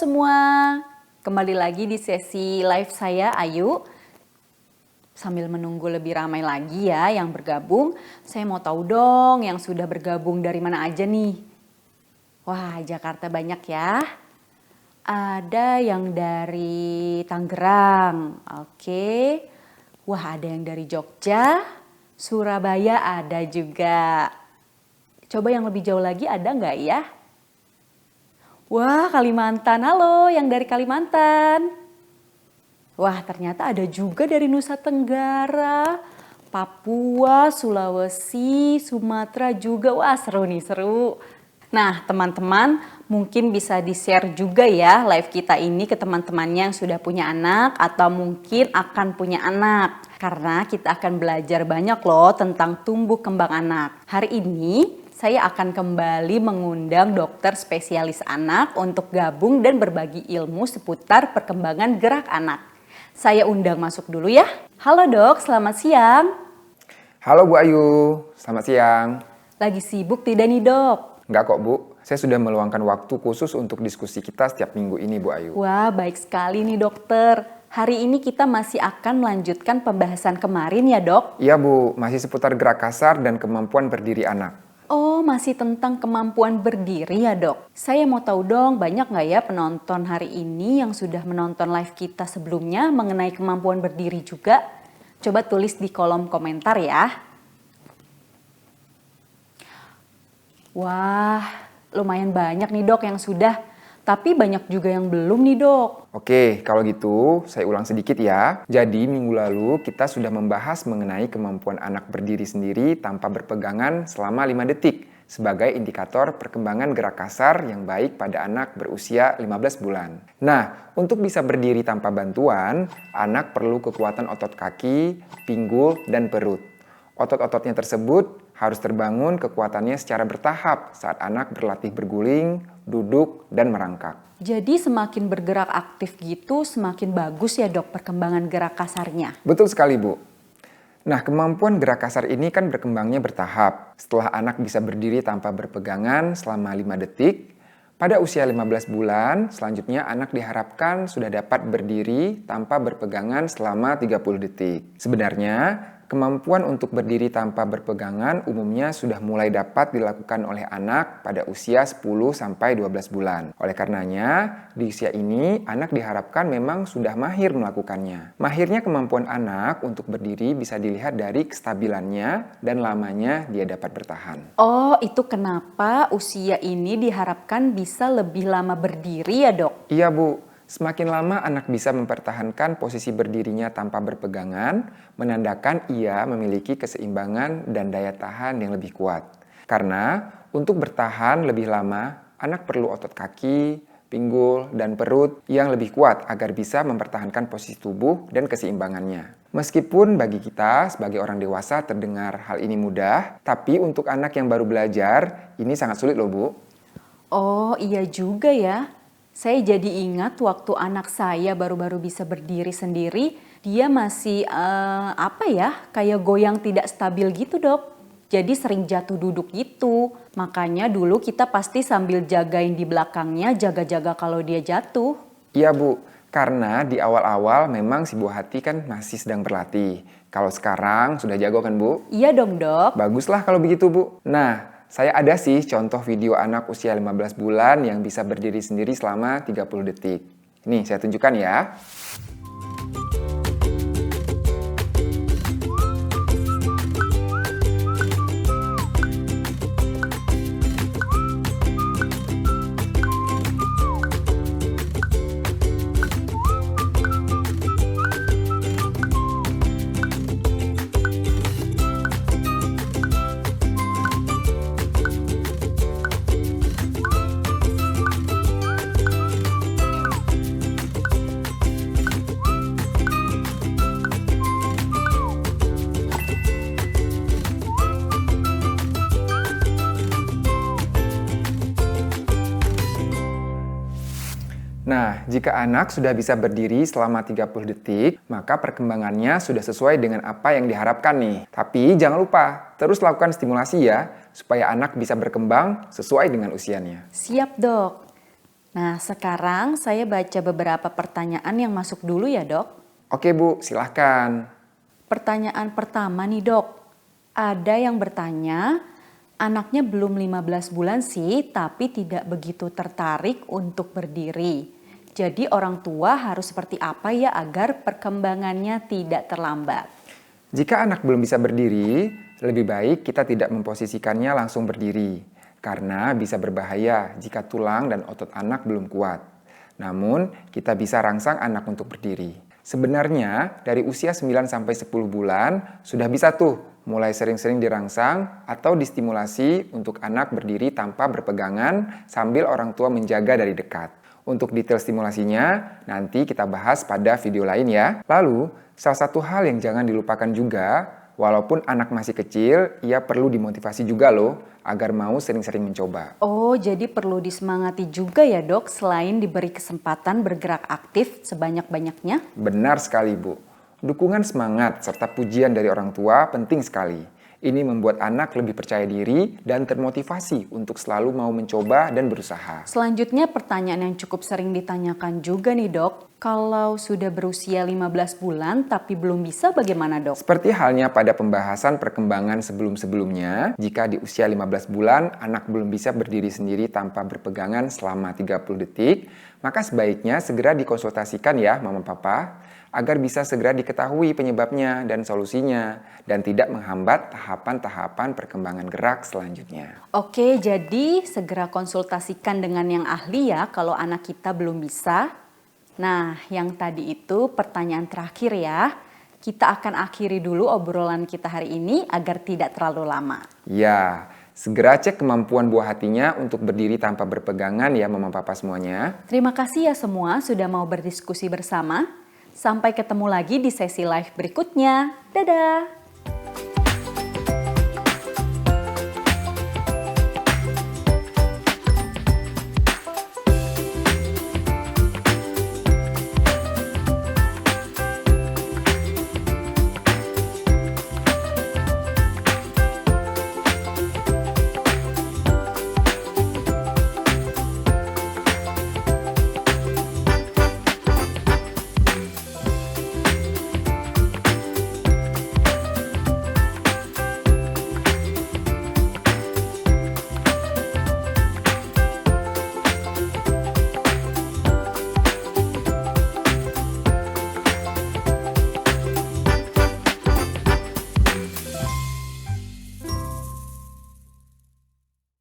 semua, kembali lagi di sesi live saya Ayu. Sambil menunggu lebih ramai lagi ya yang bergabung, saya mau tahu dong yang sudah bergabung dari mana aja nih. Wah, Jakarta banyak ya. Ada yang dari Tangerang, oke. Wah, ada yang dari Jogja, Surabaya ada juga. Coba yang lebih jauh lagi ada nggak ya? Wah, Kalimantan, halo yang dari Kalimantan. Wah, ternyata ada juga dari Nusa Tenggara, Papua, Sulawesi, Sumatera juga. Wah, seru nih, seru. Nah, teman-teman mungkin bisa di-share juga ya live kita ini ke teman-temannya yang sudah punya anak atau mungkin akan punya anak. Karena kita akan belajar banyak loh tentang tumbuh kembang anak. Hari ini saya akan kembali mengundang dokter spesialis anak untuk gabung dan berbagi ilmu seputar perkembangan gerak anak. Saya undang masuk dulu ya. Halo dok, selamat siang. Halo Bu Ayu, selamat siang. Lagi sibuk tidak nih dok? Enggak kok Bu, saya sudah meluangkan waktu khusus untuk diskusi kita setiap minggu ini Bu Ayu. Wah, baik sekali nih dokter. Hari ini kita masih akan melanjutkan pembahasan kemarin ya dok? Iya Bu, masih seputar gerak kasar dan kemampuan berdiri anak. Oh, masih tentang kemampuan berdiri ya dok? Saya mau tahu dong, banyak nggak ya penonton hari ini yang sudah menonton live kita sebelumnya mengenai kemampuan berdiri juga? Coba tulis di kolom komentar ya. Wah, lumayan banyak nih dok yang sudah. Tapi banyak juga yang belum nih dok. Oke, kalau gitu saya ulang sedikit ya. Jadi minggu lalu kita sudah membahas mengenai kemampuan anak berdiri sendiri tanpa berpegangan selama 5 detik sebagai indikator perkembangan gerak kasar yang baik pada anak berusia 15 bulan. Nah, untuk bisa berdiri tanpa bantuan, anak perlu kekuatan otot kaki, pinggul, dan perut. Otot-ototnya tersebut harus terbangun kekuatannya secara bertahap saat anak berlatih berguling, duduk, dan merangkak. Jadi semakin bergerak aktif gitu semakin bagus ya dok perkembangan gerak kasarnya? Betul sekali Bu. Nah, kemampuan gerak kasar ini kan berkembangnya bertahap. Setelah anak bisa berdiri tanpa berpegangan selama 5 detik, pada usia 15 bulan, selanjutnya anak diharapkan sudah dapat berdiri tanpa berpegangan selama 30 detik. Sebenarnya, kemampuan untuk berdiri tanpa berpegangan umumnya sudah mulai dapat dilakukan oleh anak pada usia 10-12 bulan. Oleh karenanya, di usia ini anak diharapkan memang sudah mahir melakukannya. Mahirnya kemampuan anak untuk berdiri bisa dilihat dari kestabilannya dan lamanya dia dapat bertahan. Oh, itu kenapa usia ini diharapkan bisa lebih lama berdiri ya dok? Iya Bu. Semakin lama anak bisa mempertahankan posisi berdirinya tanpa berpegangan, menandakan ia memiliki keseimbangan dan daya tahan yang lebih kuat. Karena untuk bertahan lebih lama, anak perlu otot kaki, pinggul, dan perut yang lebih kuat agar bisa mempertahankan posisi tubuh dan keseimbangannya. Meskipun bagi kita sebagai orang dewasa terdengar hal ini mudah, tapi untuk anak yang baru belajar, ini sangat sulit loh Bu. Oh, iya juga ya. Saya jadi ingat waktu anak saya baru-baru bisa berdiri sendiri, dia masih kayak goyang tidak stabil gitu dok. Jadi sering jatuh duduk gitu. Makanya dulu kita pasti sambil jagain di belakangnya, jaga-jaga kalau dia jatuh. Iya Bu, karena di awal-awal memang si buah hati kan masih sedang berlatih. Kalau sekarang sudah jago kan Bu? Iya dong dok. Baguslah kalau begitu Bu. Nah, saya ada sih contoh video anak usia 15 bulan yang bisa berdiri sendiri selama 30 detik. Nih, saya tunjukkan ya. Nah, jika anak sudah bisa berdiri selama 30 detik, maka perkembangannya sudah sesuai dengan apa yang diharapkan nih. Tapi jangan lupa, terus lakukan stimulasi ya, supaya anak bisa berkembang sesuai dengan usianya. Siap dok. Nah, sekarang saya baca beberapa pertanyaan yang masuk dulu ya, Dok. Oke Bu, silahkan. Pertanyaan pertama nih, Dok. Ada yang bertanya, anaknya belum 15 bulan sih, tapi tidak begitu tertarik untuk berdiri. Jadi orang tua harus seperti apa ya agar perkembangannya tidak terlambat? Jika anak belum bisa berdiri, lebih baik kita tidak memposisikannya langsung berdiri, karena bisa berbahaya jika tulang dan otot anak belum kuat. Namun, kita bisa rangsang anak untuk berdiri. Sebenarnya, dari usia 9-10 bulan, sudah bisa tuh mulai sering-sering dirangsang atau distimulasi untuk anak berdiri tanpa berpegangan sambil orang tua menjaga dari dekat. Untuk detail stimulasinya, nanti kita bahas pada video lain ya. Lalu, salah satu hal yang jangan dilupakan juga, walaupun anak masih kecil, ia perlu dimotivasi juga loh, agar mau sering-sering mencoba. Oh, jadi perlu disemangati juga ya, Dok, selain diberi kesempatan bergerak aktif sebanyak-banyaknya? Benar sekali Bu. Dukungan semangat serta pujian dari orang tua penting sekali. Ini membuat anak lebih percaya diri dan termotivasi untuk selalu mau mencoba dan berusaha. Selanjutnya pertanyaan yang cukup sering ditanyakan juga nih, Dok. Kalau sudah berusia 15 bulan tapi belum bisa bagaimana, Dok? Seperti halnya pada pembahasan perkembangan sebelum-sebelumnya, jika di usia 15 bulan anak belum bisa berdiri sendiri tanpa berpegangan selama 30 detik, maka sebaiknya segera dikonsultasikan ya Mama Papa, agar bisa segera diketahui penyebabnya dan solusinya, dan tidak menghambat tahapan-tahapan perkembangan gerak selanjutnya. Oke, jadi segera konsultasikan dengan yang ahli ya kalau anak kita belum bisa. Nah, yang tadi itu pertanyaan terakhir ya. Kita akan akhiri dulu obrolan kita hari ini agar tidak terlalu lama. Ya, segera cek kemampuan buah hatinya untuk berdiri tanpa berpegangan ya Mama Papa semuanya. Terima kasih ya semua sudah mau berdiskusi bersama. Sampai ketemu lagi di sesi live berikutnya. Dadah!